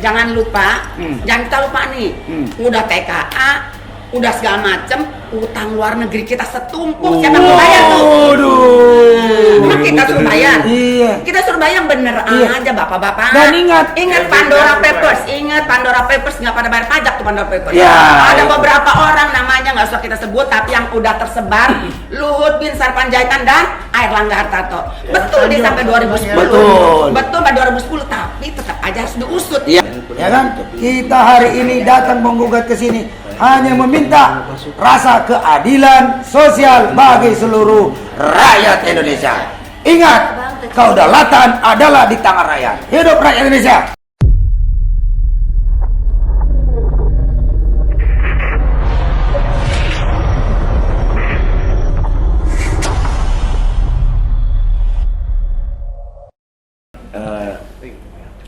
Jangan lupa, jangan kita lupa nih, udah TKA, udah segala macem, utang luar negeri kita setumpuk, siapa yang bayar tuh? Nah, kita suruh bayar. Kita suruh bayar bener aja bapak-bapak. Dan ingat Pandora Papers, nggak pada bayar pajak tuh Pandora Papers. Ada beberapa orang namanya nggak usah kita sebut, tapi yang udah tersebar, Luhut Bin Sarpanjaitan dan Airlangga Hartarto. Betul dia sampai 2010. Betul sampai 2010, tapi tetap aja harus diusut. Ya kan? Kita hari ini datang menggugat ke sini hanya meminta rasa keadilan sosial bagi seluruh rakyat Indonesia. Ingat, kedaulatan adalah di tangan rakyat. Hidup rakyat Indonesia.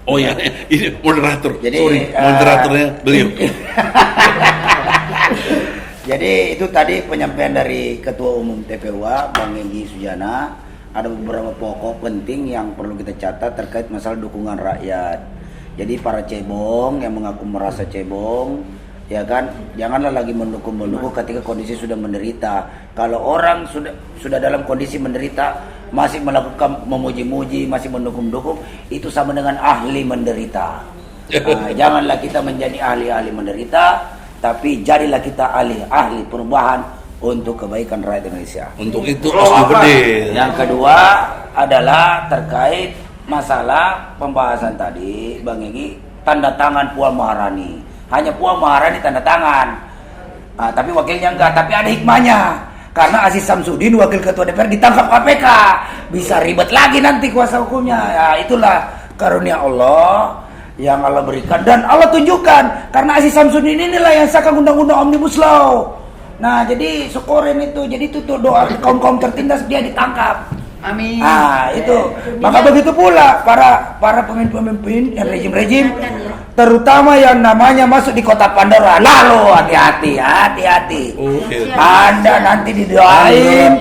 Oh ya, ini moderator. Jadi, moderatornya beliau. Jadi itu tadi penyampaian dari Ketua Umum TPUA Bang Egy Sujana. Ada beberapa pokok penting yang perlu kita catat terkait masalah dukungan rakyat. Jadi para cebong yang mengaku merasa cebong, ya kan, janganlah lagi mendukung ketika kondisi sudah menderita. Kalau orang sudah dalam kondisi menderita masih melakukan memuji-muji, masih mendukung-dukung, itu sama dengan ahli menderita. Janganlah kita menjadi ahli-ahli menderita, tapi jadilah kita ahli perubahan untuk kebaikan rakyat Indonesia. Untuk itu harus gede. Yang kedua adalah terkait masalah pembahasan tadi, Bang Egy, tanda tangan Puan Maharani. Hanya Puan Maharani tanda tangan, tapi wakilnya enggak. Tapi ada hikmahnya, karena Aziz Samsudin, wakil ketua DPR, ditangkap KPK, bisa ribet lagi nanti kuasa hukumnya. Ya itulah karunia Allah yang Allah berikan dan Allah tunjukkan, karena Aziz Samsudin inilah yang sahkan undang-undang Omnibus Law. Nah, jadi syukurin itu. Jadi itu tuh doa kaum tertindas dia ditangkap. Amin. Itu. Maka begitu pula para pemimpin rejim-rejim, terutama yang namanya masuk di kota Pandora. Lalu hati-hati. Anda nanti didoain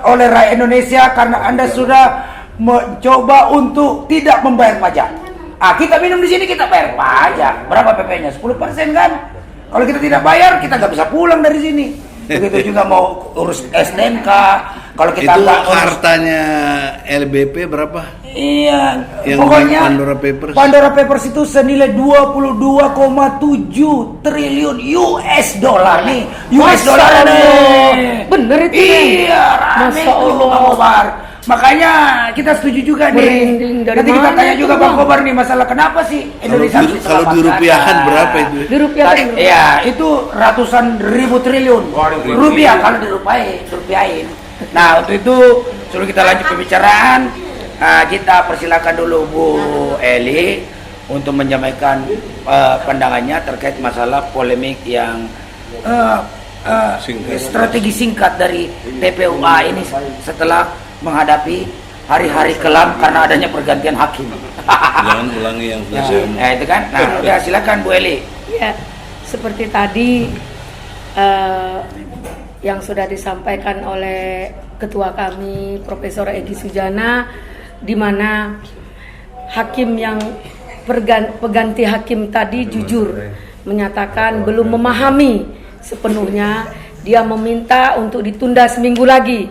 oleh rakyat Indonesia karena Anda sudah mencoba untuk tidak membayar pajak. Kita minum di sini kita bayar pajak. Berapa PP-nya? 10% kan? Kalau kita tidak bayar, kita nggak bisa pulang dari sini. Begitu juga mau urus SDMK. Kalau kita itu nggak urus, hartanya LBP berapa? Iya. Yang Pokoknya Pandora Papers itu senilai 22,7 triliun US dollar nih. US dollar nih. Bener itu. Iya. Masya Allah. Bang Kobar. Makanya kita setuju juga nih. Nanti kita tanya juga Bang Kobar nih masalah kenapa sih Indonesia kalau dirupiahkan berapa itu? Iya, itu ratusan ribu triliun rupiah kalau dirupiahin. Nah, untuk itu sebelum kita lanjut pembicaraan, kita persilakan dulu Bu Eli untuk menyampaikan pandangannya terkait masalah polemik yang strategi singkat dari TPUA ini setelah menghadapi hari-hari kelam karena adanya pergantian hakim. Jangan ulangi yang sudah saya omong. Itu kan. Nah, udah silakan Bu Eli. Ya, seperti tadi yang sudah disampaikan oleh ketua kami Profesor Egy Sujana, di mana hakim yang pengganti hakim tadi jujur menyatakan belum memahami sepenuhnya. Dia meminta untuk ditunda seminggu lagi.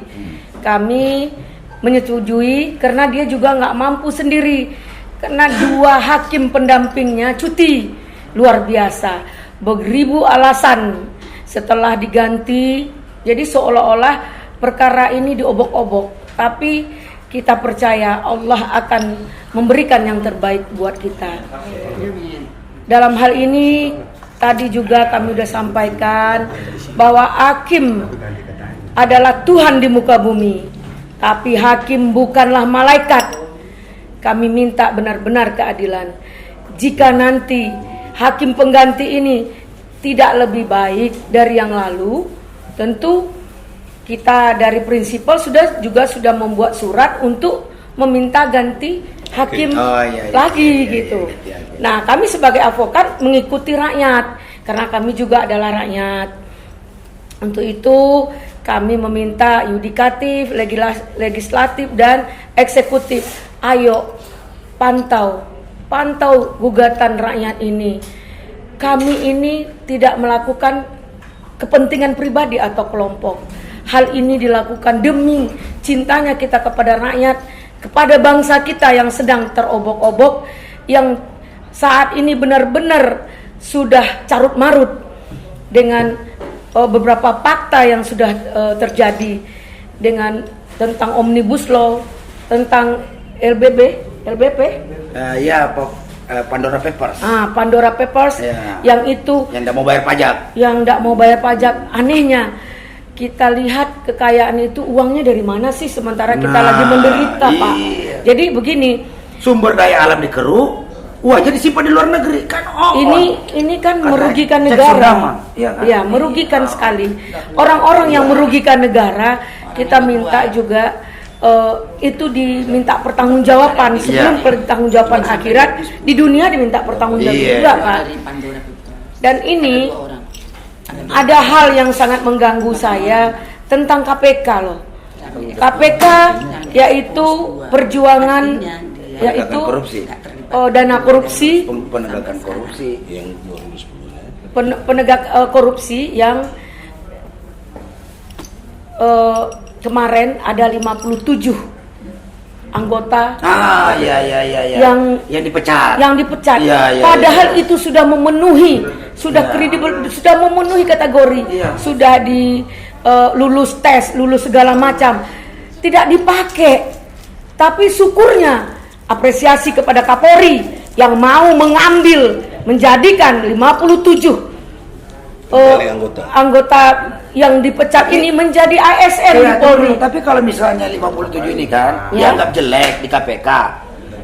Kami menyetujui karena dia juga nggak mampu sendiri, karena 2 hakim pendampingnya cuti luar biasa, beribu alasan setelah diganti. Jadi seolah-olah perkara ini diobok-obok, tapi kita percaya Allah akan memberikan yang terbaik buat kita. Dalam hal ini tadi juga kami sudah sampaikan bahwa hakim adalah Tuhan di muka bumi, tapi hakim bukanlah malaikat. Kami minta benar-benar keadilan. Jika nanti hakim pengganti ini tidak lebih baik dari yang lalu, tentu kita dari prinsipal sudah membuat surat untuk meminta ganti hakim lagi gitu. Nah, kami sebagai advokat mengikuti rakyat karena kami juga adalah rakyat. Untuk itu kami meminta yudikatif, legislatif dan eksekutif, ayo pantau pantau gugatan rakyat ini, kami ini tidak melakukan kepentingan pribadi atau kelompok. Hal ini dilakukan demi cintanya kita kepada rakyat, kepada bangsa kita yang sedang terobok-obok, yang saat ini benar-benar sudah carut marut dengan beberapa fakta yang sudah terjadi dengan tentang Omnibus Law, tentang LBP, Ya, Pandora Papers. Pandora Papers, Ya. yang itu Yang tidak mau bayar pajak. yang tidak mau bayar pajak. Anehnya kita lihat kekayaan itu uangnya dari mana sih, sementara kita Nah, lagi menderita, Pak. iya. Jadi begini, Sumber daya alam dikeruk, uangnya disimpan di luar negeri kan. ini kan Karena merugikan cek negara. sundama, iya kan? Ya, merugikan sekali. Orang-orang yang merugikan negara, kita minta juga itu diminta pertanggungjawaban sebelum pertanggungjawaban akhirat, di dunia diminta pertanggungjawaban Iya. juga, Pak. Dan ini ada hal yang sangat mengganggu saya tentang KPK loh. KPK yaitu perjuangan, yaitu korupsi. dana korupsi, Penegakan korupsi. Yang 2010 ya. penegak korupsi yang kemarin ada 57 anggota Iya. Yang dipecat. yang dipecat. Iya, Padahal iya. itu sudah memenuhi, sudah Iya. kredibel, sudah memenuhi kategori, Iya. sudah di lulus tes, lulus segala macam, tidak dipakai. Tapi syukurnya apresiasi kepada Kapolri yang mau mengambil, menjadikan 57 Kembali anggota yang dipecat ini menjadi ASN di Iya, Polri. tapi kalau misalnya 57 ini kan Ya. dianggap jelek di KPK.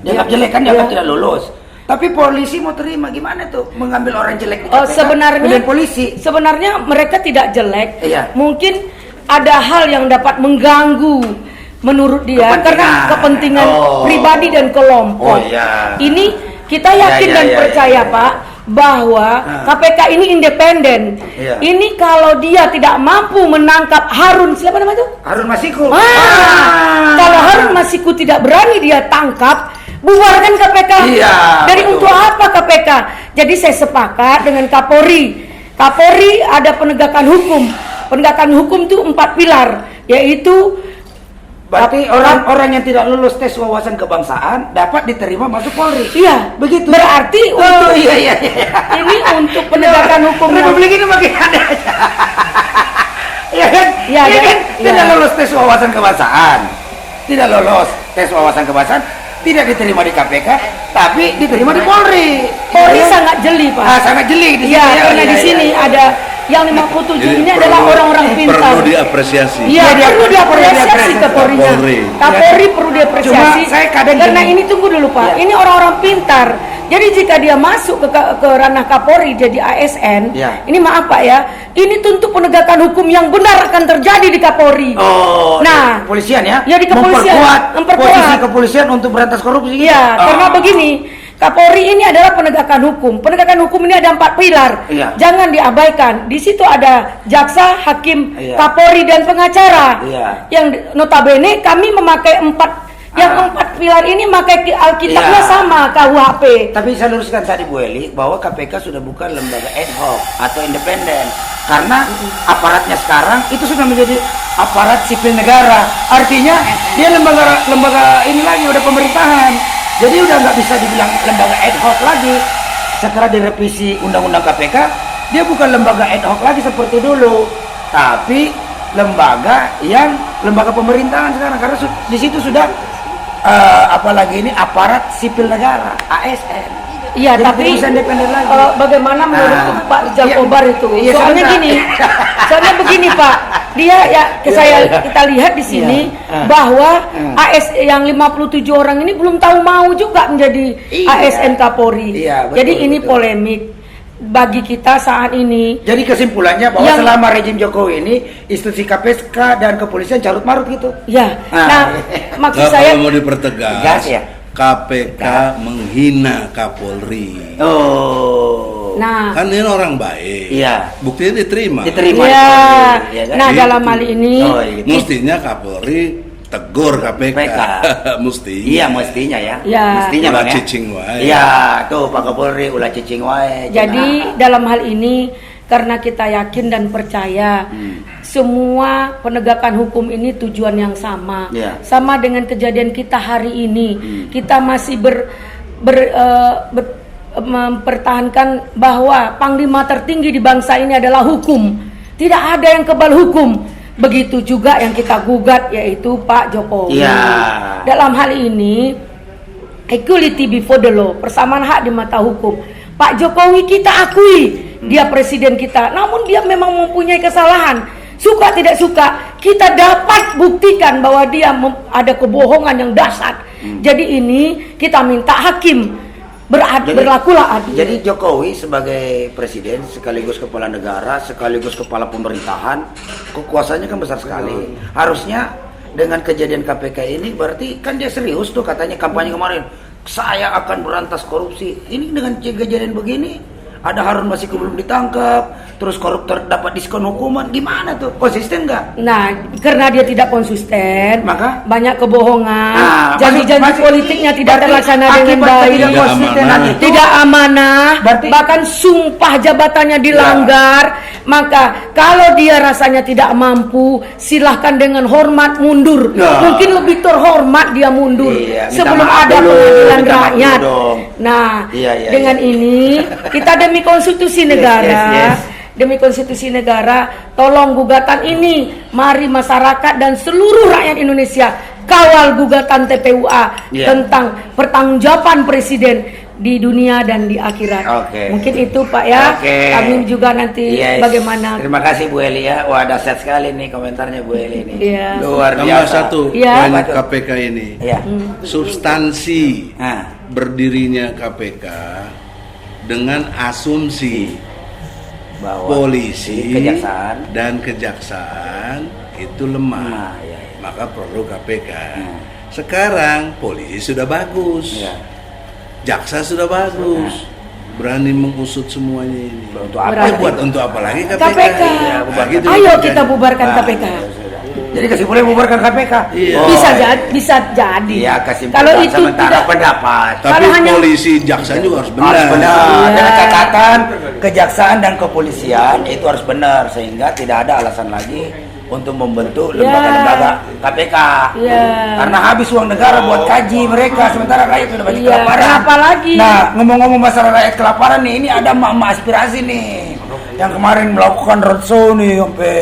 Dianggap jelek kan, dianggap tidak lulus. Tapi polisi mau terima gimana tuh mengambil orang jelek di KPK? Sebenarnya Kemudian polisi. sebenarnya mereka tidak jelek. Iya. Mungkin ada hal yang dapat mengganggu menurut dia karena kepentingan pribadi dan kelompok. Oh, iya. Ini kita yakin Iya, dan iya, percaya, iya. Pak, bahwa KPK ini independen. Iya. Ini kalau dia tidak mampu menangkap Harun, siapa nama itu? Harun Masiku. Kalau Harun Masiku tidak berani dia tangkap, bubarkan KPK. Iya, Dari betul. untuk apa KPK? Jadi saya sepakat dengan Kapolri. Kapolri ada penegakan hukum. Penegakan hukum itu 4 pilar, yaitu Berarti orang-orang yang tidak lulus tes wawasan kebangsaan dapat diterima masuk Polri. iya, Begitu. berarti Oh, untuk iya. ini untuk penegakan hukum yang Republik ini makin ada aja. Iya kan? Iya, Iya kan? iya. Tidak lolos tes wawasan kebangsaan. Tidak lolos tes wawasan kebangsaan, tidak diterima di KPK, tapi diterima di Polri. Polri Iya kan? sangat jeli, Pak. Sangat jeli di sini. Iya, ya. karena Iya, di sini iya. ada yang 57 Jadi ini adalah orang-orang pintar. Perlu diapresiasi. Iya, Iya, perlu diapresiasi diapresiasi Kapolrinya. Kapolri. Kapolri perlu diapresiasi. Cuma saya kadang karena gini. ini tunggu dulu, Pak. Iya. Ini orang-orang pintar. Jadi jika dia masuk ke ranah Kapolri jadi ASN, Iya. ini maaf Pak ya, ini tentu penegakan hukum yang benar akan terjadi di Kapolri. Oh, Nah, di kepolisian ya? Ya, di kepolisian. Memperkuat posisi kepolisian untuk berantas korupsi. gitu? Iya, Oh. karena begini, Kapolri ini adalah penegakan hukum. Penegakan hukum ini ada 4 pilar. Iya. Jangan diabaikan. Di situ ada jaksa, hakim, Iya. Kapolri dan pengacara. Iya. Yang notabene kami memakai 4 4 pilar ini memakai Alkitabnya Iya. sama KUHP. Tapi saya luruskan tadi Bu Eli bahwa KPK sudah bukan lembaga ad hoc atau independen, karena aparatnya sekarang itu sudah menjadi aparat sipil negara. Artinya dia lembaga ini lagi udah pemerintahan. Jadi udah nggak bisa dibilang lembaga ad hoc lagi. Setelah direvisi Undang-Undang KPK, dia bukan lembaga ad hoc lagi seperti dulu, tapi lembaga pemerintahan sekarang, karena di situ sudah apalagi ini aparat sipil negara ASN. Iya, Jadi tapi tidak bisa independen lagi. bagaimana menurut Pak Rijal iya. Kobar itu? Iya, Soalnya sebentar. gini, soalnya begini Pak, dia ya kita lihat di sini Iya. bahwa AS yang 57 orang ini belum tahu mau juga menjadi Iya. ASN Kapolri. Iya, betul, Jadi ini betul. polemik bagi kita saat ini. Jadi kesimpulannya bahwa Yang- selama rejim Jokowi ini institusi KPK dan kepolisian carut marut gitu. Ya, Ah. nah maksud saya Kalau mau dipertegas, Tegas ya? KPK menghina Kapolri. Oh. nah Kan ini orang baik. Iya. Buktinya diterima. Diterima. ya, di Polri, ya kan? nah Gitu. dalam hal ini Oh, iya. Mestinya Kapolri tegur KPK. Mesti. Iya mestinya ya. Ya. Mestinya Ulah Bang ya. cicing wae. Iya, tuh Pak Kapolri ulah cicing wae. Jadi dalam hal ini karena kita yakin dan percaya semua penegakan hukum ini tujuan yang sama. Ya. Sama dengan kejadian kita hari ini. Kita masih mempertahankan bahwa panglima tertinggi di bangsa ini adalah hukum. Tidak ada yang kebal hukum. Begitu juga yang kita gugat yaitu Pak Jokowi. Ya. Dalam hal ini equality before the law, persamaan hak di mata hukum. Pak Jokowi kita akui dia presiden kita, namun dia memang mempunyai kesalahan. Suka tidak suka, kita dapat buktikan bahwa dia ada kebohongan yang dahsyat. Jadi ini kita minta hakim berlakulah adil. Jadi Jokowi sebagai presiden sekaligus kepala negara sekaligus kepala pemerintahan, kekuasaannya kan besar sekali. Harusnya dengan kejadian KPK ini berarti kan dia serius tuh katanya kampanye kemarin. Saya akan berantas korupsi. Ini dengan kejadian begini, ada Harun Masiku belum ditangkap, terus koruptor dapat diskon hukuman, gimana tuh? Konsisten nggak? Nah, karena dia tidak konsisten, Maka? banyak kebohongan, Nah, janji-janji masih- politiknya tidak berarti terlaksana dengan akibat baik, ketidakkonsitenan itu, tidak amanah, Berarti- bahkan sumpah jabatannya dilanggar. Maka kalau dia rasanya tidak mampu, silahkan dengan hormat mundur. Nah. Mungkin lebih terhormat dia mundur Iya, minta sebelum maaf ada dulu, pengadilan minta maaf rakyat. dulu dong. Nah, Iya, iya, dengan ini kita demi konstitusi negara. yes. Demi konstitusi negara, tolong gugatan ini, mari masyarakat dan seluruh rakyat Indonesia kawal gugatan TPUA Yeah. tentang pertanggungjawaban presiden di dunia dan di akhirat. Oke. Mungkin itu Pak ya. Oke. Kami juga nanti Yes. bagaimana. Terima kasih Bu Eli ya. Wah dahsyat sekali nih komentarnya Bu Eli nih. Iya. Luar Tambah biasa. satu Iya. poin KPK ini. Iya. Substansi Nah, berdirinya KPK dengan asumsi bahwa polisi kejaksaan dan kejaksaan itu lemah. Nah, iya, iya. Maka perlu KPK. Hmm. Sekarang polisi sudah bagus. Iya. Jaksa sudah bagus. Berani mengusut semuanya ini. Untuk apa? Berarti- Buat untuk apa lagi KPK? KPK. Iya, bubarkan. Gitu Ayo kerjanya. kita bubarkan Nah, KPK. Jadi kesimpulannya bubarkan KPK. Iya. Oh, Bisa jadi, bisa jadi. Iya, kesimpulan Kalau itu sementara tidak pendapat. Tapi Kalau hanya- polisi, jaksa juga harus benar. Harus benar. Iya. Dengan catatan kejaksaan dan kepolisian itu harus benar sehingga tidak ada alasan lagi untuk membentuk Iya. lembaga-lembaga KPK. Iya. Karena habis uang negara buat kaji mereka sementara rakyat sudah banyak Iya, kelaparan. kenapa lagi? Nah, ngomong-ngomong masalah rakyat kelaparan nih, ini ada emak-emak aspirasi nih yang kemarin melakukan roadshow nih sampai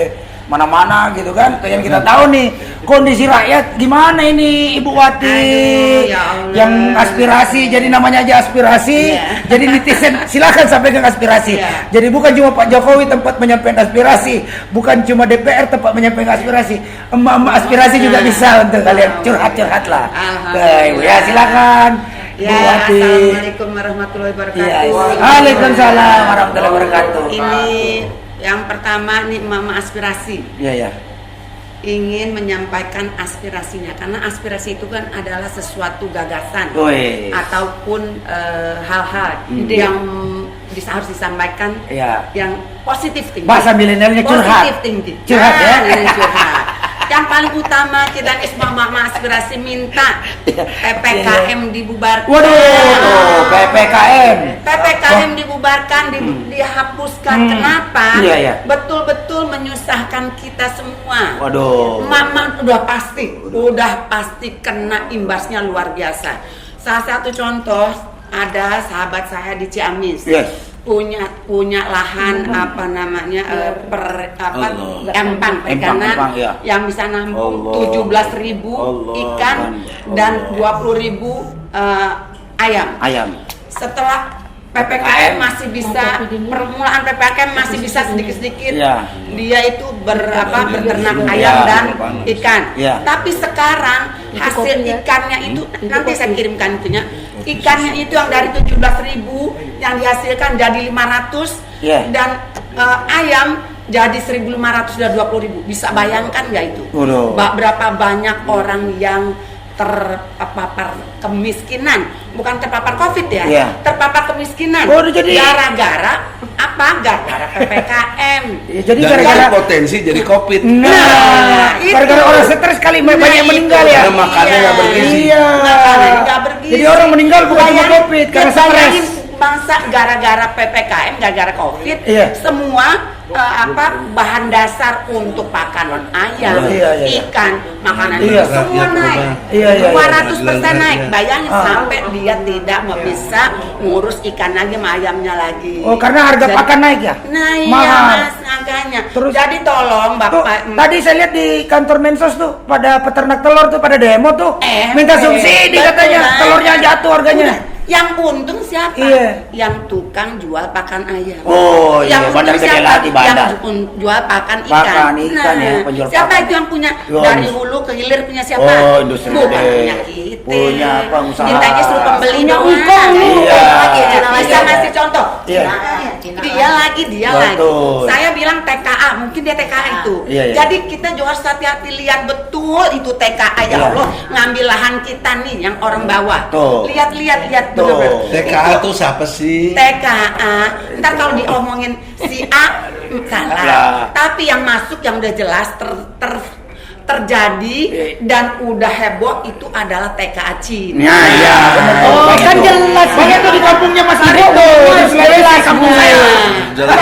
mana-mana gitu kan. Pengen kita tahu nih kondisi rakyat gimana ini Ibu Wati. Aduh, ya Allah. Yang aspirasi jadi namanya aja aspirasi. Iya. Jadi netizen silakan sampaikan aspirasi. Iya. Jadi bukan cuma Pak Jokowi tempat menyampaikan aspirasi, bukan cuma DPR tempat menyampaikan aspirasi. Emak-emak aspirasi juga bisa untuk kalian curhat-curhat lah. Alhamdulillah. Ibu ya silakan. Ya, Bu Wati. assalamualaikum warahmatullahi wabarakatuh. Iya, iya. Waalaikumsalam warahmatullahi wabarakatuh. Ini yang pertama nih mama aspirasi Iya ya. ingin menyampaikan aspirasinya karena aspirasi itu kan adalah sesuatu gagasan Woi. ataupun hal-hal yang harus disampaikan Iya. yang positif tinggi. Bahasa milenialnya curhat. Positif tinggi. Curhat ya. Ini curhat. Yang paling utama kita nih semua mama aspirasi minta PPKM dibubarkan. Waduh, PPKM. PPKM dibubarkan, dihapuskan. Kenapa? Iya, iya. Betul-betul menyusahkan kita semua. Waduh. Mama udah pasti kena imbasnya luar biasa. Salah satu contoh ada sahabat saya di Ciamis. Yes. punya lahan apa namanya Allah. empang perikanan Empang, ya. yang bisa nampung Allah. 17.000 Allah. ikan dan 20.000 ayam. Ayam. Setelah PPKM masih bisa, permulaan PPKM masih bisa sedikit-sedikit. Iya. Dia itu beternak Iya, ayam dan panas. ikan. Iya. Tapi sekarang hasil ikannya itu nanti saya kirimkan itunya. Ikannya itu yang dari 17.000 yang dihasilkan jadi 500 Iya. dan ayam jadi 1.500 dan 20.000. Bisa bayangkan nggak itu? Waduh. Berapa banyak orang yang terpapar kemiskinan, bukan terpapar COVID ya, Iya. terpapar kemiskinan Oh, udah jadi- gara-gara Apa? Gara-gara PPKM. Ya, jadi Dan gara-gara potensi jadi COVID. itu. gara-gara orang stres kali banyak yang itu. meninggal ya. Karena makannya nggak bergizi. Iya. Makanannya nggak bergizi. Jadi orang meninggal bukan cuma Bayangin, COVID, karena bayangin stres. bangsa gara-gara PPKM, gara-gara COVID, Iya. semua bahan dasar untuk pakanan ayam, Iya, iya. ikan, makanan Iya. itu semua Rakyat naik, rumah. Iya, iya, iya. 200% naik. Bayangin Ah. sampai dia tidak bisa ngurus ikan lagi sama ayamnya lagi. Oh, karena harga Jadi- pakan naik ya? Nah iya Mahal. mas, makanya. Terus- Jadi tolong Tuh, bapak. tadi saya lihat di kantor Mensos tuh pada peternak telur tuh pada demo tuh minta subsidi betul, katanya, Mas. telurnya jatuh harganya. Udah, yang untung siapa? Iya. Yang tukang jual pakan ayam. Oh, iya, Yang bandar untung gede siapa? lagi, bandar. Yang jual pakan ikan. Pakan ikan ya, penjual siapa pakan. itu yang punya? Yo, Dari industri. hulu ke hilir punya siapa? Oh, industri Bukan gede. punya kita. Punya pengusaha. Kita aja suruh pembeli Punya doang. engkau. Iya. Bisa ngasih contoh. Iya. Dia lagi, dia Betul. lagi. Saya bilang TKA, mungkin dia TKA itu. Iya, iya. Jadi kita juga harus hati-hati lihat betul itu TKA ya Iya. Allah, ngambil lahan kita nih yang orang bawah. Tuh. Lihat Tuh. benar-benar. TKA tuh siapa sih? TKA. Ntar kalau diomongin si A salah. Lah. Tapi yang masuk yang udah jelas terjadi dan udah heboh itu adalah TKA Cina. Nah, iya, benar. Oh, Banyak kan tuh. jelas. Banyak tuh di kampungnya Mas Ari tuh, di Sulawesi kampung saya. Jelas.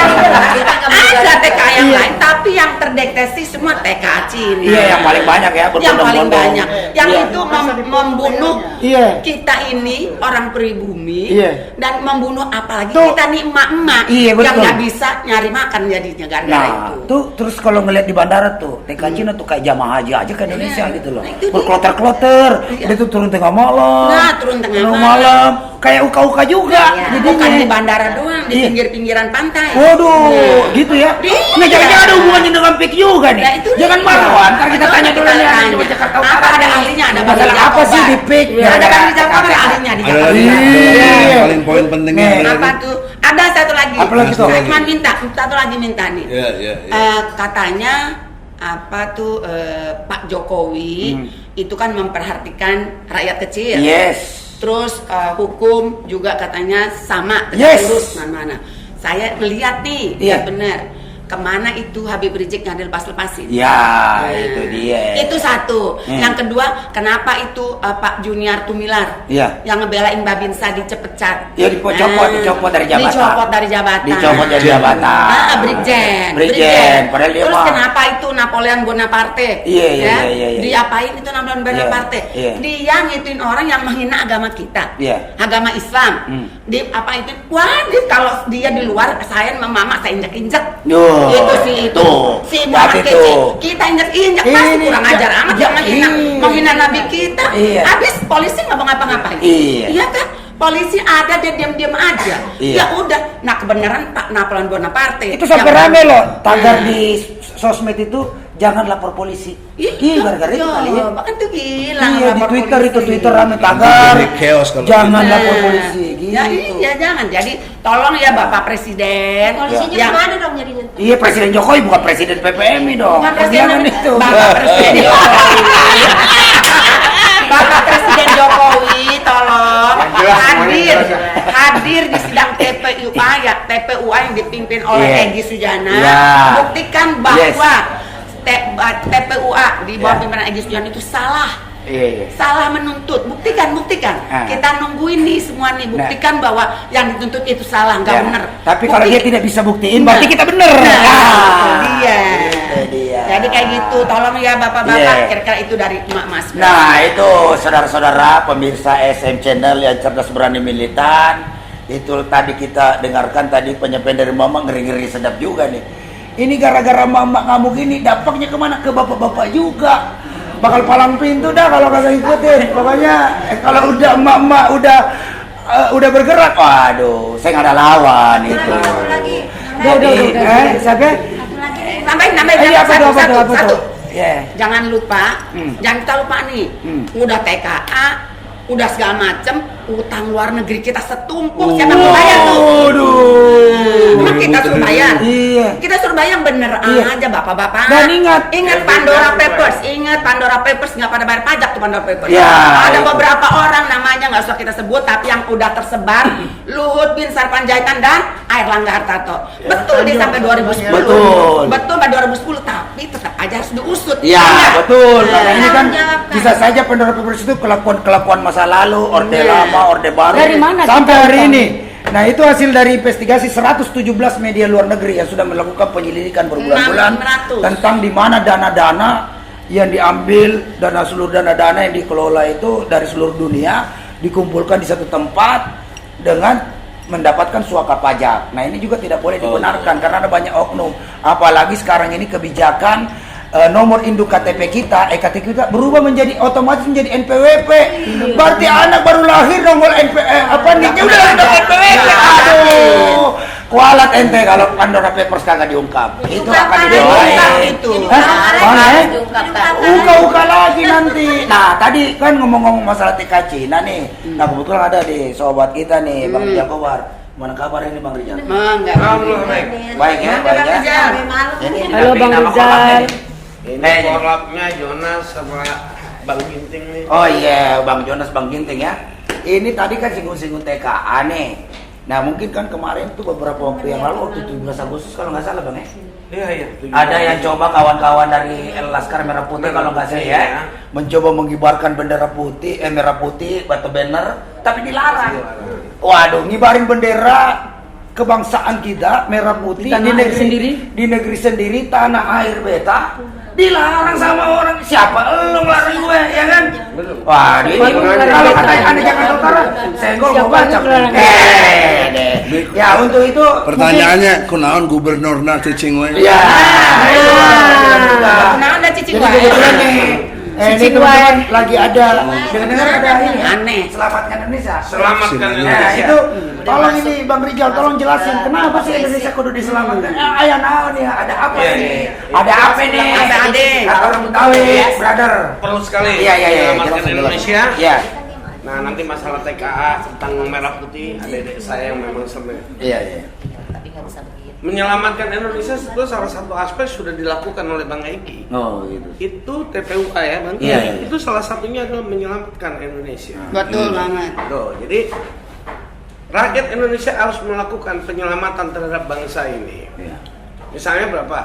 Ada TKA yang lain, tapi yang terdeteksi semua TKA Cina. Iya, yang paling banyak ya, Yang paling berbondong-bondong. banyak. Yang Iya. itu membunuh Iya. kita ini orang pribumi Iya. dan membunuh apalagi Tuh. kita nih emak-emak Iya, yang betul. nggak bisa nyari makan jadinya gara-gara Nah, itu. tuh terus kalau ngeliat di bandara tuh, TK Cina tuh kayak jamaah haji aja ke Indonesia Iya. gitu loh. Nah, itu dia. Berkloter-kloter, Iya. dia tuh turun tengah malam. Nah, turun tengah malam. Kayak uka-uka juga. Iya, jadinya. bukan di bandara doang, di Iya. pinggir-pinggiran pantai. Waduh, gitu ya. Iya. Nah, jangan-jangan ada hubungannya dengan PIK juga nih. Nah, itu Jangan dia. malu, ntar kita Betul, tanya dulu kita nih ada tanya. di Jakarta Apa Utara. ada nih. ahlinya, ada Masalah Bang apa sih Jakob, di PIK? Iya, ada Bang Jakob, ada ahlinya di Ada Jakarta. lagi. Iya. Yang paling poin pentingnya Nih. ada lagi. Apa tuh? Ada satu lagi. Apa lagi tuh? Sekman minta, satu lagi minta nih. Iya, iya, iya. Katanya apa tuh Pak Jokowi itu kan memperhatikan rakyat kecil. Yes. Terus hukum juga katanya sama Yes. lurus mana-mana. Saya melihat nih, Iya. lihat benar. Kemana itu Habib Rizik nggak dilepas-lepasin? Ya, itu dia. Itu satu. Hmm. Yang kedua, kenapa itu Pak Junior Tumilar Iya. yang ngebelain Babinsa dicepecat? Ya, dicopot dari jabatan. Dicopot dari jabatan. Dicopot dari jabatan. Brigjen. Brigjen. Padahal dia Terus mah- kenapa itu Napoleon Bonaparte? Iya, iya, Ya? iya, iya. Diapain itu Napoleon Bonaparte? Iya. Dia ngituin orang yang menghina agama kita. Iya. Agama Islam. Dia apa itu? Wah, dia kalau dia di luar saya sama mama saya injek-injek. Yo, Itu sih itu. tuh. Si Muhammad Tapi kecil. tuh. Kita injek-injek pasti Ini, kurang ajar amat ja- yang menghina, iya. menghina Nabi kita. Iya. Habis polisi nggak mau ngapa-ngapain. Iya. Iya kan? Polisi ada dia diam-diam aja. Iya. Ya udah. Nah kebenaran Pak Napoleon Bonaparte. Itu sampai yang- rame loh tagar di sosmed itu, jangan lapor polisi. Iya, gara-gara itu kali ya. Bahkan tuh gila. Iya, di lapor Twitter polisi. itu Twitter rame tagar. Jadi chaos kalau Jangan Nah, lapor polisi gitu. Ya iya jangan. Jadi tolong ya Bapak Presiden. Polisinya yang- kemana dong jadinya? Iya, Presiden Jokowi bukan Presiden PPMI dong. Bapak Jangan Presiden itu. Bapak Presiden Jokowi. Bapak Presiden Jokowi tolong hadir di sidang TPUA ya TPUA yang dipimpin oleh Iya. Egy Sujana. Iya. Buktikan bahwa Yes. TPUA di bawah Iya. pimpinan Egy Sujana itu salah. Iya, iya. Salah menuntut, buktikan. Ah. Kita nungguin nih semua nih, buktikan bahwa yang dituntut itu salah, nggak Ya, benar. Tapi kalau dia tidak bisa buktiin, Nah. berarti kita bener. Nah, Ah. itu dia. Itu dia. Jadi kayak gitu, tolong ya bapak-bapak, Iya. kira-kira itu dari emak mas. Nah, itu saudara-saudara pemirsa SM Channel yang cerdas berani militan. Itu tadi kita dengarkan tadi penyampaian dari Mama, ngeri-ngeri sedap juga nih. Ini gara-gara Mama kamu gini, dampaknya kemana? Ke bapak-bapak juga. Bakal palang pintu dah kalau kagak ikutin. Pokoknya kalau udah emak-emak udah bergerak, waduh, saya nggak ada lawan itu. Udah. Siapa? Tambahin, Iya, apa tuh, apa tuh, apa satu. tuh? Iya. Jangan lupa, jangan kita lupa nih, udah TKA, udah segala macem, utang luar negeri kita setumpuk, siapa yang mau bayar tuh? Waduh. Nah, kita suruh bayar. Iya. Kita suruh bayar bener Iya. aja bapak-bapak. Dan ingat Pandora Papers, ingat Pandora Papers nggak pada bayar pajak tuh Pandora Papers. Ya, Ada itu. beberapa orang namanya nggak usah kita sebut, tapi yang udah tersebar Luhut Binsar Panjaitan dan Airlangga Hartarto. Betul dia sampai 2010. Betul. Betul sampai 2010, tapi tetap aja harus diusut. Ya, betul. Karena ini kan Jawabkan. bisa saja Pandora Papers itu kelakuan-kelakuan masa lalu, orde Iya. lama, orde baru. Dari mana sampai kita hari tahu? ini. Nah, itu hasil dari investigasi 117 media luar negeri yang sudah melakukan penyelidikan berbulan-bulan 600. tentang di mana dana-dana yang diambil, seluruh dana-dana yang dikelola itu dari seluruh dunia dikumpulkan di satu tempat dengan mendapatkan suaka pajak. Nah, ini juga tidak boleh dibenarkan karena ada banyak oknum. Apalagi sekarang ini kebijakan nomor induk KTP kita, KTP kita berubah menjadi otomatis menjadi NPWP. Berarti anak baru lahir nongol niknya udah NPWP. Aduh, kualat ente kalau Pandora Papers kagak diungkap. Itu akan diungkap dibaik. itu. Hah? Mana? Diungkapkan. Uka-uka lagi nanti. Nah, tadi kan ngomong-ngomong masalah TKC. Nah nih, nah kebetulan ada di sobat kita nih, Bang Rijal Kobar. Mana kabar ini Bang Rijal? Enggak. Baik ya, baik ya. Ini Halo, tapi Bang nama Rizal. kolabnya nih. Ini kolabnya Jonas sama Bang Ginting nih. Oh iya, Bang Jonas, Bang Ginting ya. Ini tadi kan singgung-singgung TKA nih. Nah mungkin kan kemarin tuh beberapa waktu yang lalu, waktu 17 Agustus kalau nggak salah Bang ya. Iya. Ada yang coba kawan-kawan dari Laskar Merah Putih kalau nggak salah ya, mencoba mengibarkan bendera putih, merah putih, batu banner, tapi dilarang. Waduh, ngibarin bendera kebangsaan kita merah putih Di tanah air sendiri? di negeri sendiri, tanah air beta dilarang sama orang. Siapa lu ngelarang gue, ya kan? Wah, ini kalau katanya Anda Jakarta Utara, senggol mau baca. Deh. Ya, untuk itu Pertanyaannya, kunaon gubernur na cicing we? ya. Nah, ada cicing Jadi kebetulan nih, ini Cicing teman-teman lagi ada dengar ada ini Aneh. Selamatkan Indonesia. Selamatkan Nah, Indonesia. itu tolong ini Bang Rijal, tolong jelasin kenapa sih Indonesia kudu diselamatkan? Ayah naon ya, ada apa Iya, nih? iya. Ada apa nih? Ada ade. Kata orang Betawi, brother. Perlu sekali Iya, menyelamatkan jelasin, Indonesia. Iya. Nah, nanti masalah TKA tentang merah putih, adik-adik saya yang memang sampai Iya. menyelamatkan Indonesia itu salah satu aspek sudah dilakukan oleh Bang Egi. Oh, gitu. Itu TPUA ya Bang. Iya. Itu salah satunya adalah menyelamatkan Indonesia. Betul banget. Tuh, jadi rakyat Indonesia harus melakukan penyelamatan terhadap bangsa ini. Iya. Misalnya berapa?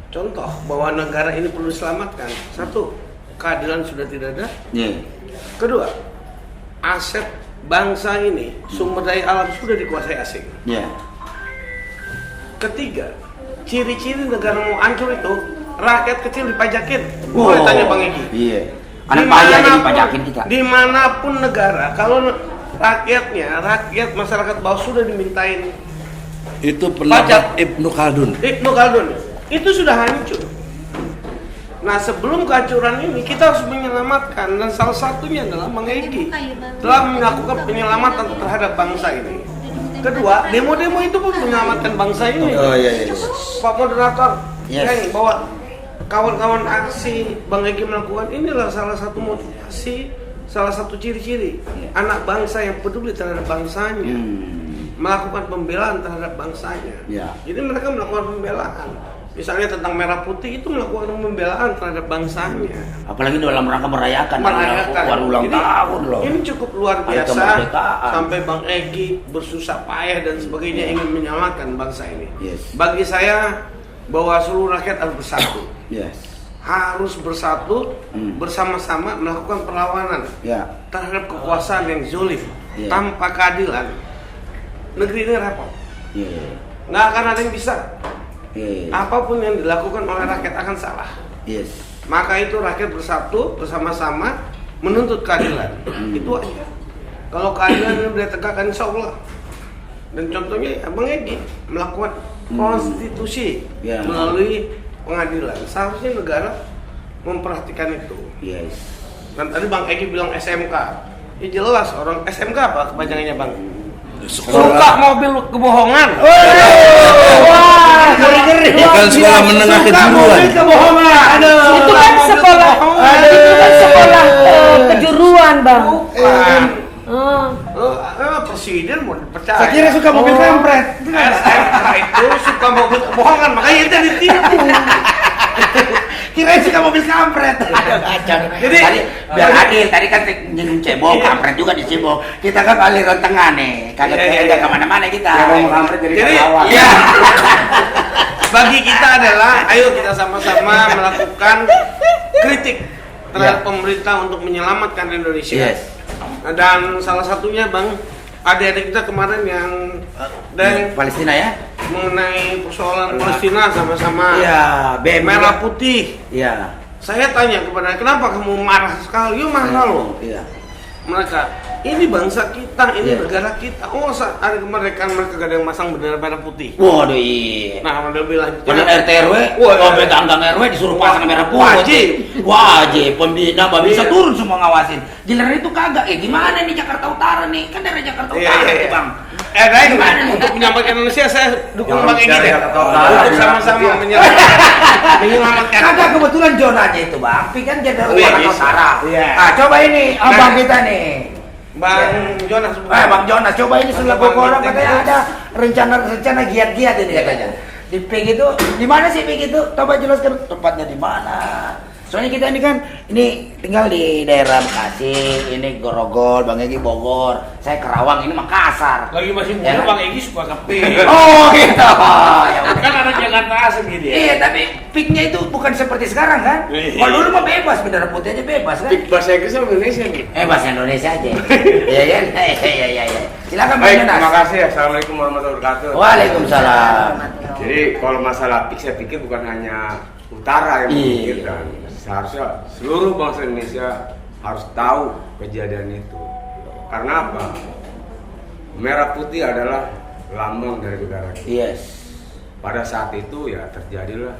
Contoh bahwa negara ini perlu diselamatkan. Satu, keadilan sudah tidak ada. Iya. Kedua, aset bangsa ini, sumber daya alam sudah dikuasai asing. Iya. Ketiga, ciri-ciri negara mau hancur itu rakyat kecil dipajakin. Boleh tanya Bang Egi. Iya. Anak pajak jadi dipajakin kita. Dimanapun negara, kalau rakyat masyarakat bawah sudah dimintain Itu Pajak. pendapat Ibnu Khaldun. Ibnu Khaldun, itu sudah hancur. Nah, sebelum kehancuran ini kita harus menyelamatkan, dan salah satunya adalah Bang Egi telah melakukan penyelamatan terhadap bangsa ini. Kedua, demo-demo itu pun menyelamatkan bangsa ini. Oh iya. Pak moderator, Yes. yang bahwa kawan-kawan aksi Bang Egi melakukan inilah salah satu motivasi, salah satu ciri-ciri anak bangsa yang peduli terhadap bangsanya, melakukan pembelaan terhadap bangsanya. Ya. Jadi mereka melakukan pembelaan. Misalnya tentang merah putih itu melakukan pembelaan terhadap bangsanya. Apalagi dalam rangka merayakan ulang Jadi, tahun loh. Ini cukup luar Hari biasa kemerdekaan. sampai Bang Egi bersusah payah dan sebagainya ingin menyelamatkan bangsa ini. Yes. Bagi saya bahwa seluruh rakyat harus bersatu. Yes. Harus bersatu bersama-sama melakukan perlawanan Ya. terhadap kekuasaan yang zolim Yeah. tanpa keadilan. Negeri ini repot. Iya. Nggak akan ada yang bisa. Iya. Apapun yang dilakukan oleh rakyat akan salah. Yes. Maka itu rakyat bersatu bersama-sama menuntut keadilan. Itu aja. Kalau keadilan ini sudah tegakkan insya Allah. Dan contohnya Bang Egi melakukan konstitusi Ya. melalui pengadilan. Seharusnya negara memperhatikan itu. Yes. Dan tadi Bang Egi bilang SMK. Ya jelas orang SMK apa kepanjangannya Bang? Suka mobil kebohongan. Wah, Bukan sekolah menengah kejuruan. Kebohongan. Aduh. itu kan sekolah, itu kan sekolah kejuruan, Bang. Bukan. Oh. Presiden mau percaya. Saya kira suka mobil kampret. SMK itu suka mobil kebohongan, makanya itu ditipu. Kira suka mobil kampret. Aduh, kacau. Jadi, Tadi biar adil, tadi kan nyinggung cebok, kampret juga di cebok. Kita kan aliran tengah nih, kagak Iya. kemana-mana kita. Ya mau kampret Jadi, jadi kawan. ya, bagi kita adalah, ayo kita sama-sama melakukan kritik terhadap pemerintah untuk menyelamatkan Indonesia. Yes. Dan salah satunya Bang, adik-adik kita kemarin yang dan Palestina ya? mengenai persoalan Palestina sama-sama Iya, BM. merah putih. Iya. Saya tanya kepada kenapa kamu marah sekali? Yuk marah loh. Iya. Mereka, ini bangsa kita, ini Iya. negara kita. Oh, saat ada kemerdekaan mereka gak ada yang masang bendera merah putih. Waduh, iya. Nah, udah bilang Pada RT RW, Wah, kalau gang RW disuruh pasang merah putih. Wajib, pembina nggak bisa Iya. turun semua ngawasin. Giliran itu kagak. Gimana nih Jakarta Utara nih? Kan dari Jakarta Iya, Utara iya, tuh, iya. Bang. Baik, Gimana nih? untuk menyampaikan Indonesia saya dukung Bang Egy dari deh. Jakarta Utara. Untuk sama-sama menyelamatkan. Kagak kebetulan zonanya itu, Bang. Tapi kan jadi Oh, iya, Jakarta bisa. Utara. Iya. Ah, coba ini abang kita nih. Bang Jonas. Bang Jonas, coba ini sebelah Bang Bogor Jonas. katanya ada rencana giat-giat ini katanya. Di PIK itu, di mana sih PIK itu? Coba jelaskan tempatnya di mana. Soalnya kita ini kan ini tinggal di daerah Bekasi, ini Grogol, Bang Egy Bogor, saya Kerawang, ini Makassar. Lagi masih Ya muda kan? Bang Egy suka ke PIK. Oh gitu. Ya udah. Kan anak Jakarta asli gitu ya. Iya, tapi PIK-nya itu bukan seperti sekarang kan? Iya. Kalau dulu mah bebas, bendera putih aja bebas kan? Bahasa Inggris sama Indonesia nih. Bahasa Indonesia aja. Iya kan? Iya. Silakan Bang Baik, Jonas. terima kasih. Assalamualaikum warahmatullahi wabarakatuh. Waalaikumsalam. Jadi kalau masalah PIK, saya pikir bukan hanya utara yang Iya. memikirkan. Seharusnya seluruh bangsa Indonesia harus tahu kejadian itu. Karena apa? Merah putih adalah lambang dari negara kita. Yes. Pada saat itu ya terjadilah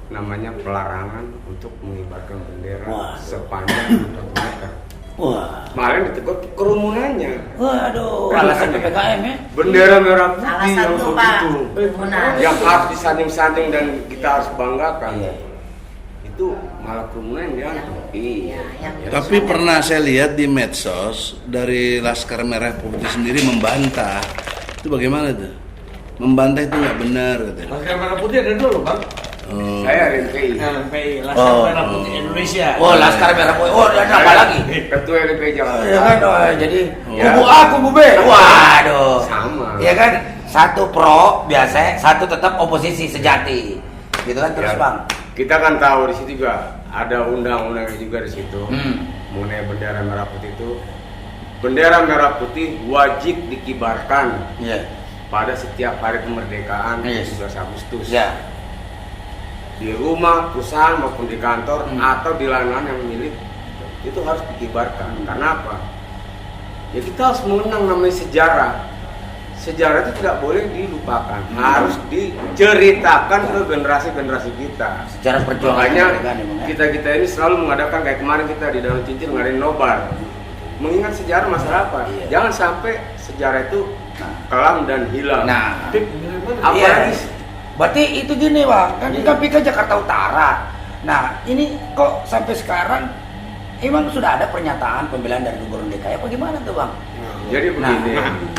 namanya pelarangan untuk mengibarkan bendera Wah. sepanjang 4 meter. Wah. Malah ditegur kerumunanya. Waduh, alasan PPKM ya? Bendera merah putih Salah yang satu, Pak. begitu Benar. yang harus disanding-sanding dan kita harus banggakan. Iya. Itu malah kerumunan ya. Iya. Tapi pernah saya lihat di medsos dari Laskar Merah Putih sendiri membantah. Itu bagaimana tuh? Membantah itu nggak benar katanya. Laskar Merah Putih ada dulu Bang. Oh. Saya LMPI, LMPI, Laskar Oh. Merah Putih Indonesia. Oh, Laskar Merah Putih. Oh, dan apa lagi? ketua LMPI Jakarta. Ya kan, oh, jadi Ya. kubu A, kubu B. Waduh. Sama. Iya kan? Satu pro biasa, satu tetap oposisi sejati. Gitu kan terus, Ya, Bang. kita kan tahu di situ juga ada undang-undangnya juga di situ mengenai bendera merah putih itu. Bendera merah putih wajib dikibarkan Iya. pada setiap hari kemerdekaan Yes. 17 Agustus. Ya. Di rumah, perusahaan maupun di kantor atau di lahan yang milik itu harus dikibarkan. Karena apa? Ya kita harus mengenang namanya sejarah. Sejarah itu tidak boleh dilupakan, harus diceritakan ke generasi-generasi kita. Secara perjuangan Makanya kemerdekaan ya, Bang, ya? kita ini selalu mengadakan kayak kemarin kita di Danau Cincin ngadain nobar. Mengingat sejarah masalah apa? Iya. Jangan sampai sejarah itu kelam dan hilang. Nah, Apalagi iya. Berarti itu gini, Bang, kan kita pikir Jakarta Utara. Nah, ini kok sampai sekarang emang sudah ada pernyataan pembelaan dari Gubernur DKI apa gimana tuh, Bang? jadi Nah, begini.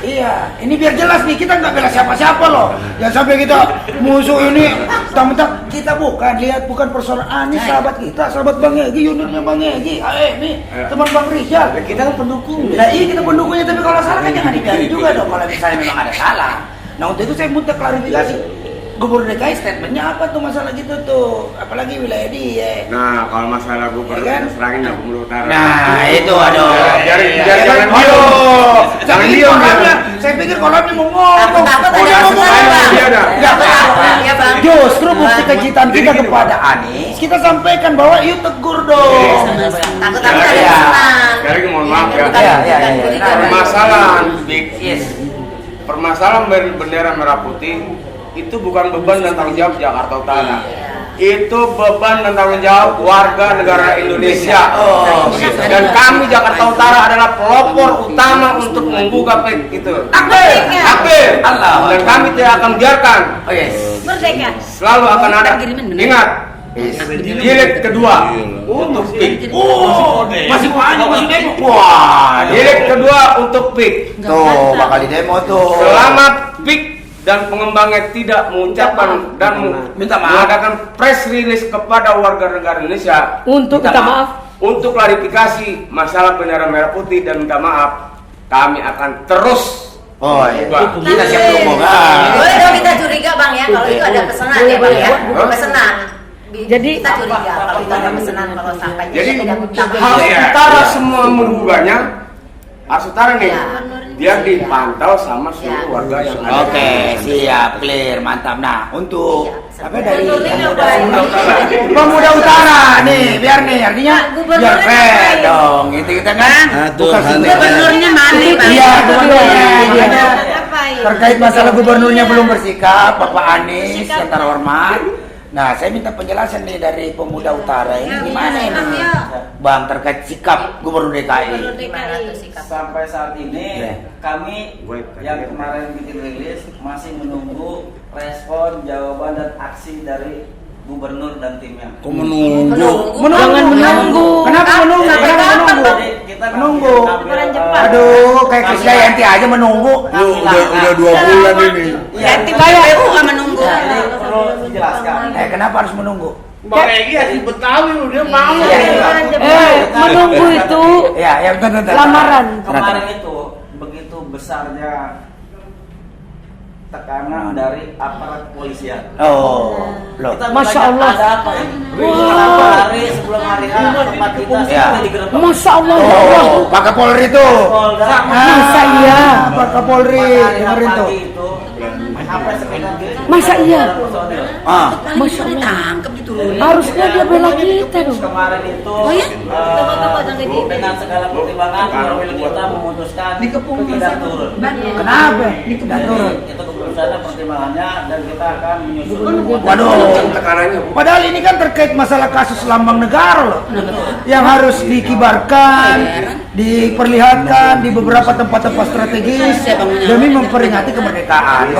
iya, ini biar jelas nih, kita nggak bela siapa-siapa loh. Jangan sampai kita musuh ini, mentang-mentang kita bukan persoalan Anies, sahabat kita, sahabat Bang Egy, unitnya Bang Egy, nih, teman Bang Rizal. Kita kan pendukung. Nah iya kita pendukungnya, tapi kalau salah kan jangan dibiarin juga dong kalau misalnya memang ada salah. Nah untuk itu saya minta klarifikasi. Gubernur DKI statementnya apa tuh masalah gitu tuh, apalagi wilayah dia. Nah, kalau masalah gubernur Ya kan? kita serangin lah Gubernur Utara. Nah itu aduh. Jangan diam. Jangan diam. Saya pikir kolomnya mau ngomong. Takut ada Dia masalah, ngomong. Bang. Dia ada. Nggak apa-apa. Iya, Bang. Justru bukti Bang. kecintaan kita Jadi gini, kepada Anies, kita sampaikan bahwa yuk tegur dong. Takut Ya, ada ya. kesenangan. Sekali lagi mohon maaf ya. Ya. Permasalahan Yes. permasalahan bendera merah putih itu bukan beban dan tanggung jawab Jakarta Utara. Itu beban dan tanggung jawab warga negara Indonesia. Oh, gitu. Dan kami Jakarta Utara adalah pelopor utama untuk membuka itu. Takbir. Allah. Dan kami tidak akan biarkan. Oh yes. Merdeka. Selalu akan ada. Ingat, Jilid kedua untuk PIK. Masih banyak, masih demo. Wah, Jilid kedua untuk PIK. tuh bakal di demo tuh. Selama PIK dan pengembangnya tidak mengucapkan dan Minta maaf. mengadakan press release kepada warga negara Indonesia Untuk minta maaf. untuk klarifikasi masalah bendera merah putih dan minta maaf, kami akan terus Oh, iya. Bang. Kita siap dukung. Boleh dong kita curiga bang ya kalau itu ada pesanan ya bang ya. Pesanan. Jadi- kita curiga kalau itu ada pesanan kalau sampai Jadi tidak minta maaf. harus utara semua menduga-nya, harus utara nih, Ya. biar dipantau sama seluruh warga yang ada. Oke, siap, clear, mantap. Nah, untuk apa dari Pemuda Utara nih, biar nih artinya biar fair dong, gitu kita kan. Nah, tuh, Bukan Hani. Gubernurnya mana bang? Iya, gubernurnya. Makanya Apa ini? terkait masalah gubernurnya belum bersikap, Bapak Anies yang terhormat. Nah, saya minta penjelasan nih dari Pemuda Utara ini gimana ini, Bang, terkait sikap Gubernur DKI. Gimana tuh sikap? Sampai saat ini Ya. kami yang kemarin bikin rilis masih menunggu respon, jawaban dan aksi dari gubernur dan timnya. Kok menunggu? Jangan menunggu. Kenapa menunggu? Kenapa menunggu? Jadi kita Menunggu. ngambil, Aduh, kayak Krisdayanti aja menunggu. Udah 2 bulan ini. Ganti PPU nggak menunggu. Jadi perlu dijelaskan. Kenapa harus menunggu? Bang Egi asli Betawi lu, dia mau. Menunggu itu Ya, bentar. lamaran. Kemarin itu begitu besarnya tekanan dari aparat kepolisian. Oh, loh. Kita Masya bertanya, Allah. ada apa ini? Beberapa hari sebelum hari H tempat kita Ya. sudah digerebek. Masya Allah. Oh, Pak Kapolri itu. Polda Masa iya? Pak Kapolri hari kemarin tuh. pagi itu sampai sekitar Masa iya? personil. Ah, Masya Allah. Ditangkap diturunin. Harusnya dia bela kita dong. Kemarin itu iya? dengan segala pertimbangan pemilik kita memutuskan tidak turun. kenapa? Tidak turun. Itu keputusannya pertimbangannya dan kita akan menyusun. Waduh. Tekanannya Padahal ini kan terkait masalah kasus lambang negara loh, yang harus dikibarkan, diperlihatkan di beberapa tempat-tempat strategis demi memperingati kemerdekaan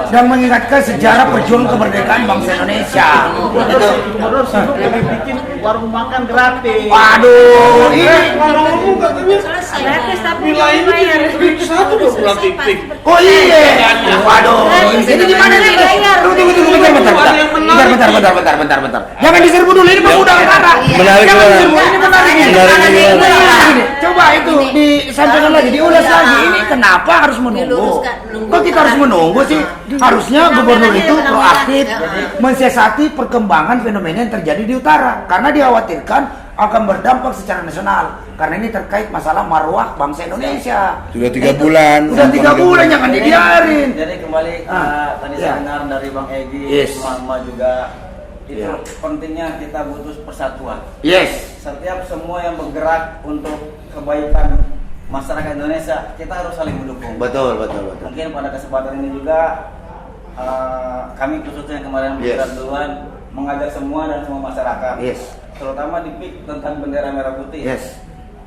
dan mengingatkan sejarah perjuangan kemerdekaan bangsa Indonesia. Terus sibuk lebih bikin warung makan gratis. Waduh, ini ngomong katanya wilayah ini satu udah bulan titik. oh iya, waduh, ini di mana nih? Tunggu, bentar. Jangan diserbu dulu, ini pemuda utara. Menarik Jangan gimana? diserbu, ini menarik ini. Menarik gimana? Gini, coba itu disampaikan lagi, diulas lagi. Ini kenapa harus menunggu? Kok kita harus menunggu sih? Harusnya gubernur itu proaktif mensiasati perkembangan fenomena yang terjadi di utara, karena dikhawatirkan akan berdampak secara nasional. Karena ini terkait masalah marwah bangsa Indonesia. Sudah 3 bulan. Udah 3 bulan, jangan dibiarin. Jadi kembali tadi ya. saya dengar dari Bang Egi, Yes. Mama juga itu Ya. pentingnya kita butuh persatuan. Yes. Setiap semua yang bergerak untuk kebaikan masyarakat Indonesia, kita harus saling mendukung. Betul. Mungkin pada kesempatan ini juga kami khususnya yang kemarin Yes. bergerak duluan mengajak semua dan semua masyarakat, Yes. terutama di PIK tentang bendera merah putih. Yes.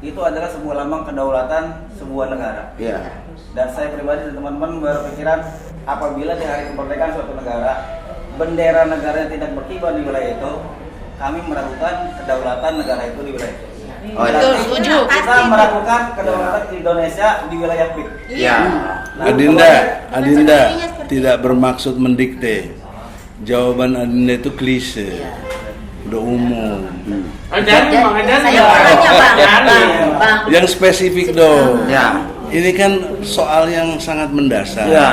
Itu adalah sebuah lambang kedaulatan sebuah negara. Iya. Dan saya pribadi dan teman-teman berpikiran apabila di hari kemerdekaan suatu negara bendera negaranya tidak berkibar di wilayah itu, kami meragukan kedaulatan negara itu di wilayah itu. Oh, iya. Betul, setuju. Kita meragukan kedaulatan Indonesia di wilayah PIK. Iya. Adinda tidak bermaksud mendikte. Jawaban Adinda itu klise. Udah umum. Ajarin Bang, ajarin. Saya mau nanya bang. Yang spesifik dong. Ya. Ini kan soal yang sangat mendasar. Ya.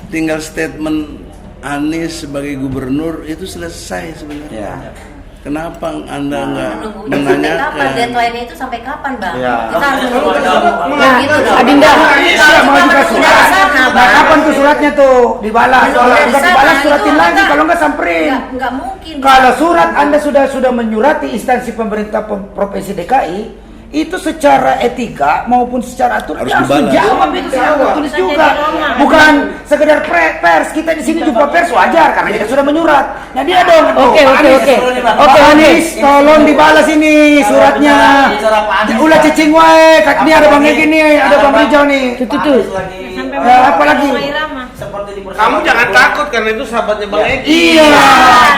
Tinggal statement Anies sebagai gubernur itu selesai sebenarnya. Ya. Kenapa Anda nggak Sampai kapan menanyakan? deadline itu sampai kapan bang? Ya. Kita harus Nah, menunggu gitu loh. Adinda. Iya, mau juga surat. Nah, kapan tuh suratnya tuh dibalas? Kalau nggak dibalas suratin lagi, kalau nggak samperin. Nggak mungkin. Kalau surat Anda sudah menyurati instansi pemerintah Provinsi DKI, itu secara etika maupun secara aturan Harus harus dibalas. dijawab itu secara tulis juga. Bukan sekedar pers. Kita di sini jumpa pers wajar karena kita sudah menyurat. Nah, dia dong. Oke. Oke, Anies, tolong dibalas ini suratnya. Ulah cicing wae. Ini ada Bang Egi nih, ada Bang Rijal nih. Tuh. Apa lagi? seperti di Kamu jangan takut karena itu sahabatnya Bang Egi. Iya,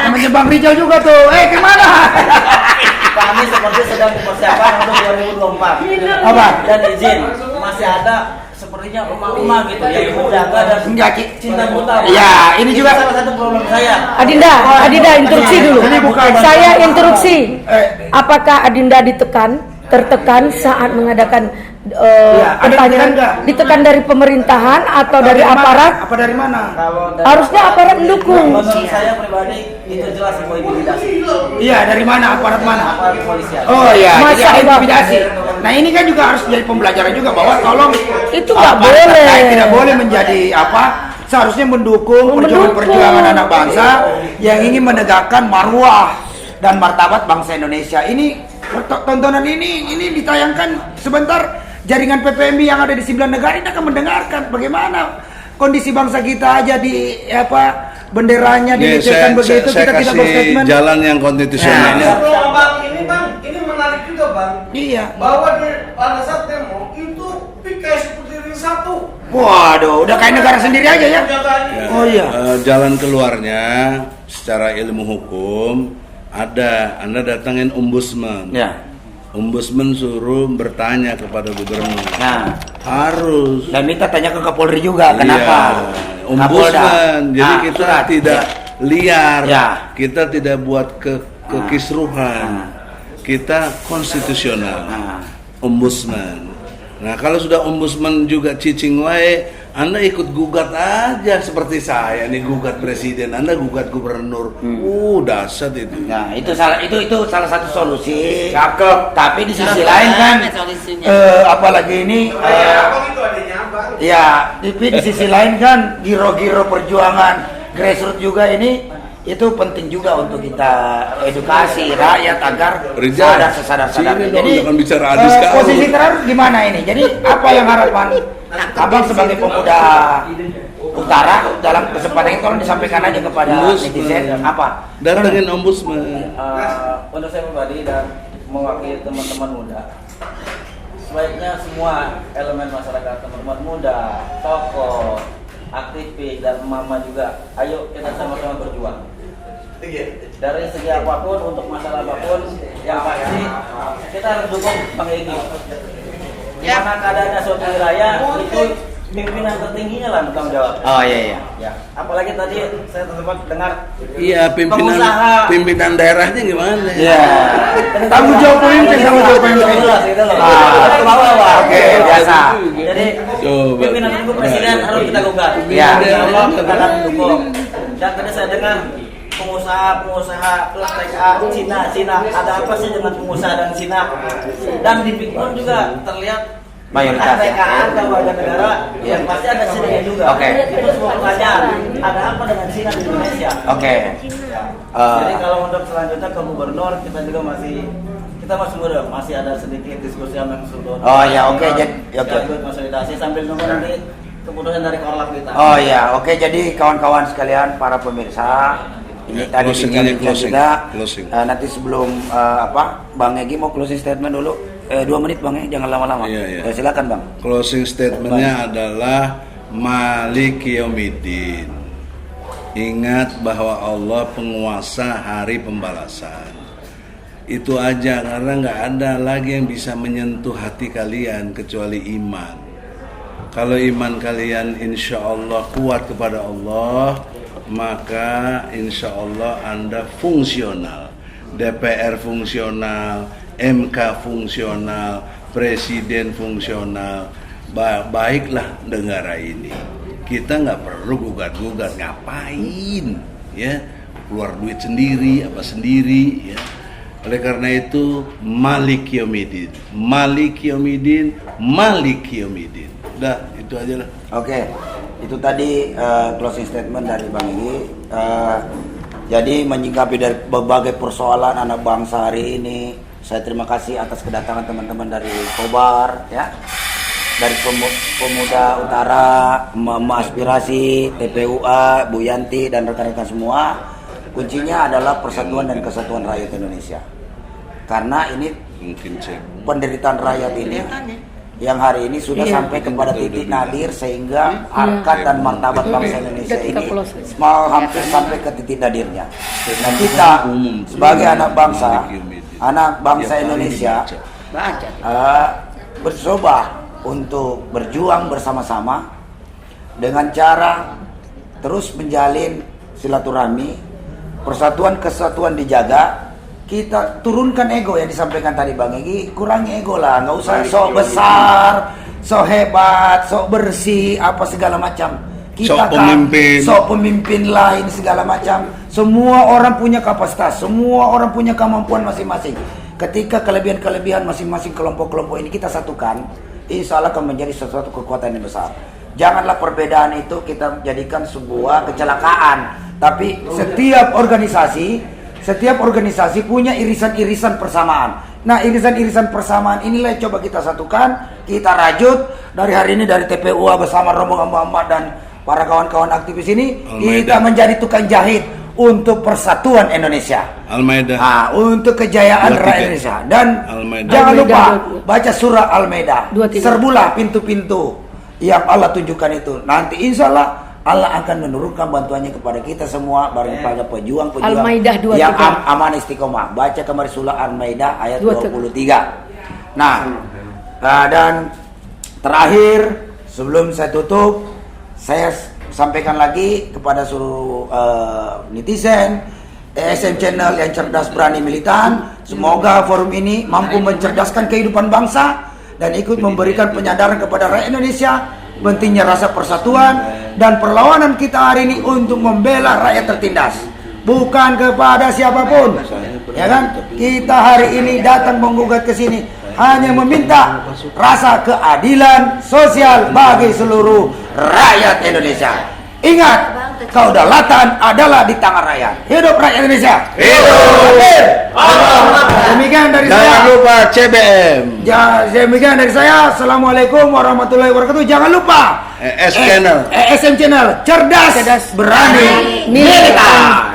temannya Bang Rijal juga tuh. Kemana? Kami seperti sedang dipersiapkan untuk 2024. Apa? Dan izin masih ada sepertinya rumah-rumah gitu yang menjaga dan Enggak, Ki. cinta buta. Iya, ini juga salah satu problem saya. Adinda instruksi dulu. Ini bukan- Saya instruksi. Apakah Adinda tertekan saat mengadakan Iya, ada pertanyaan? ditekan nggak? Ditekan dari pemerintahan atau dari aparat? Apa dari mana? Kalau dari Harusnya aparat mendukung. menurut saya pribadi itu jelas intimidasi. Iya, dari mana? Aparat mana? Aparat kepolisian. Oh iya, Masa jadi ada Allah. intimidasi. Nah ini kan juga harus jadi pembelajaran juga bahwa tolong Itu nggak apa, boleh. terkait tidak boleh menjadi apa? Seharusnya mendukung perjuangan anak bangsa yang ingin menegakkan marwah dan martabat bangsa Indonesia. Ini tontonan ini ditayangkan sebentar. Jaringan PPMI yang ada di 9 negara ini akan mendengarkan bagaimana kondisi bangsa kita aja di apa benderanya dilecehkan begitu, saya kita tidak kasih berstatement. jalan yang konstitusional. Nah, Bang, ini menarik juga Bang. Iya. Bahwa pada saat demo itu kayak seperti ring satu. Waduh, udah kayak negara sendiri aja ya. Oh iya. Jalan keluarnya secara ilmu hukum ada. Anda datangin ombudsman. Ya. Ombudsman suruh bertanya kepada gubernur. Nah, Harus. dan minta tanya ke Kapolri juga, kenapa? Iya, ombudsman. Jadi kita surat. tidak liar. Ya. Kita tidak buat kekisruhan. Kita konstitusional. Ombudsman. Nah, kalau sudah ombudsman juga cicing wae, Anda ikut gugat aja seperti saya nih, gugat presiden, Anda gugat gubernur. Dahsyat itu. Nah, itu salah satu solusi. Cakep. Tapi di sisi lain kan apalagi ini Itu adanya Bang. ya, tapi di sisi lain kan giro-giro perjuangan grassroots juga ini itu penting juga untuk kita edukasi rakyat agar Rijal, sadar. sini dong, Jadi jangan bicara hadis kau. posisi terakhir gimana ini? Jadi apa yang harapan Abang sebagai pemuda utara dalam kesempatan itu tolong disampaikan aja kepada netizen apa? Datangin ombudsman. Untuk saya pribadi dan mewakili teman-teman muda, sebaiknya semua elemen masyarakat, teman-teman muda, tokoh, aktivis dan mama juga, ayo kita sama-sama berjuang. Dari segi apapun, untuk masalah apapun, yang pasti kita harus dukung Bang Egi. Gimana keadaannya suatu wilayah itu pimpinan tertingginya lah bertanggung jawab. Oh iya. Ya, apalagi tadi saya sempat dengar Iya, pimpinan daerahnya gimana? Ya. Tanggung jawab pemimpin. Oke, biasa. Jadi Coba. pimpinan itu presiden harus kita gugat. Ya. Insya Allah kita akan dukung. Dan tadi saya dengar pengusaha TKA Cina, ada apa sih dengan pengusaha dan Cina? Dan di Bitcoin juga terlihat Mayoritas ya. TKA dan warga negara yang pasti ada Cina juga. Oke. Itu sebuah pertanyaan. Ada apa dengan Cina di Indonesia? Oke. Jadi kalau untuk selanjutnya ke gubernur kita juga masih muda, masih ada sedikit diskusi yang sudah. Oh ya, oke. Jadi oke. Ikut konsolidasi sambil nunggu nanti keputusan dari korlap kita. Oh ya, oke. Jadi kawan-kawan sekalian, para pemirsa, ini Ya, tadi closing bincang-bincang aja, juga. closing. Nanti sebelum Bang Egi mau closing statement dulu. 2 menit Bang, jangan lama-lama. Iya. Silakan Bang. Closing statementnya adalah Malik Yaumiddin. Ingat bahwa Allah penguasa hari pembalasan. Itu aja, karena nggak ada lagi yang bisa menyentuh hati kalian kecuali iman. Kalau iman kalian insya Allah kuat kepada Allah, maka insya Allah Anda fungsional. DPR fungsional, MK fungsional, Presiden fungsional. Baiklah negara ini. Kita nggak perlu gugat-gugat, ngapain? Ya, keluar duit sendiri, apa sendiri? Ya. Oleh karena itu, Malik Yaumiddin, Malik Yaumiddin, Malik Yaumiddin. Udah, itu aja lah. Oke. Itu tadi closing statement dari Bang Egi. Jadi menyikapi dari berbagai persoalan anak bangsa hari ini, saya terima kasih atas kedatangan teman-teman dari Kobar, ya, dari Pemuda Utara, Mama Aspirasi, TPUA, Bu Yanti dan rekan-rekan semua. Kuncinya adalah persatuan dan kesatuan rakyat Indonesia. Karena ini Mungkin cek. penderitaan rakyat ini yang hari ini sudah sampai kepada titik nadir sehingga harkat dan martabat bangsa Indonesia ini mau hampir sampai ke titik nadirnya. Nah, kita sebagai anak bangsa Indonesia bercoba untuk berjuang bersama-sama dengan cara terus menjalin silaturahmi, persatuan kesatuan dijaga. Kita turunkan ego yang disampaikan tadi Bang Egy, kurangi ego lah, nggak usah sok besar, sok hebat, sok bersih, apa segala macam. Kita sok pemimpin lain segala macam. Semua orang punya kapasitas, semua orang punya kemampuan masing-masing. Ketika kelebihan-kelebihan masing-masing kelompok-kelompok ini kita satukan, insya Allah akan menjadi sesuatu kekuatan yang besar. Janganlah perbedaan itu kita jadikan sebuah kecelakaan. Tapi setiap organisasi punya irisan-irisan persamaan. Nah, irisan-irisan persamaan inilah yang coba kita satukan, kita rajut. Dari hari ini dari TPUA bersama rombongan Muhammad dan para kawan-kawan aktivis ini, kita menjadi tukang jahit untuk persatuan Indonesia. Al-Maidah. Untuk kejayaan rakyat Indonesia. Dan jangan lupa baca surah Al-Maidah. Serbulah pintu-pintu yang Allah tunjukkan itu. Nanti insya Allah akan menurunkan bantuannya kepada kita semua pada pejuang-pejuang yang aman istiqomah. Baca kembali surah Al-Maidah ayat 23. Nah, dan terakhir sebelum saya tutup, saya sampaikan lagi kepada seluruh netizen ESM Channel yang cerdas, berani, militan. Semoga forum ini mampu mencerdaskan kehidupan bangsa dan ikut memberikan penyadaran kepada rakyat Indonesia pentingnya rasa persatuan dan perlawanan kita hari ini untuk membela rakyat tertindas, bukan kepada siapapun, ya kan? Kita hari ini datang menggugat ke sini hanya meminta rasa keadilan sosial bagi seluruh rakyat Indonesia. Ingat, kedaulatan adalah di tangan rakyat. Hidup rakyat Indonesia. Hidup. Demikian dari saya. Jangan lupa CBM. Demikian dari saya. Assalamualaikum warahmatullahi wabarakatuh. Jangan lupa ESM Channel. Cerdas, berani, militan.